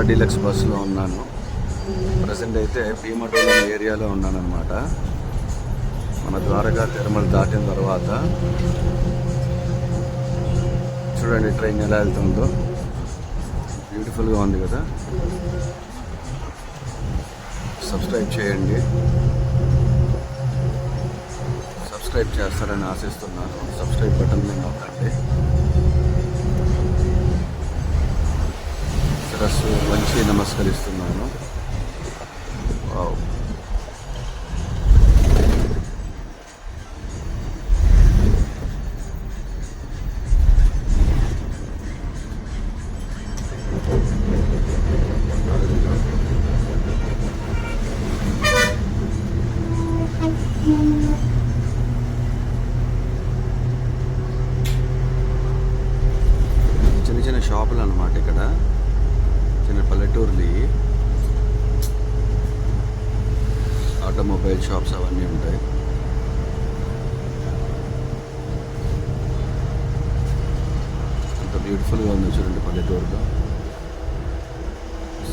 Super deluxe బస్సులో ఉన్నాను. Present అయితే భీమడోలం ఏరియాలో ఉన్నాను అనమాట. మన ద్వారకా తిరుమల దాటిన తర్వాత చూడండి ట్రైన్ ఎలా వెళ్తుందో, బ్యూటిఫుల్గా ఉంది కదా. సబ్స్క్రైబ్ చేయండి, సబ్స్క్రైబ్ చేస్తారని ఆశిస్తున్నాను. సబ్స్క్రైబ్ బటన్ మీద నొక్కండి. శిరస్సు వంచి నమస్కరిస్తున్నాను. వావ్. చిన్న చిన్న షాపులు అన్నమాట ఇక్కడ, చిన్న పల్లెటూర్లు. ఆటోమొబైల్ షాప్స్ అవన్నీ ఉంటాయి. అంత బ్యూటిఫుల్గా ఉంది చూడండి పల్లెటూరులో,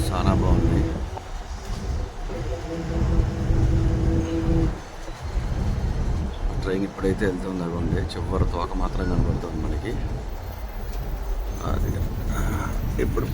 చాలా బాగుంది. ట్రైన్ ఇప్పుడైతే వెళ్తుంది అవ్వండి, చివరి తోక మాత్రం కనబడుతుంది మనకి. అది ఇప్పుడు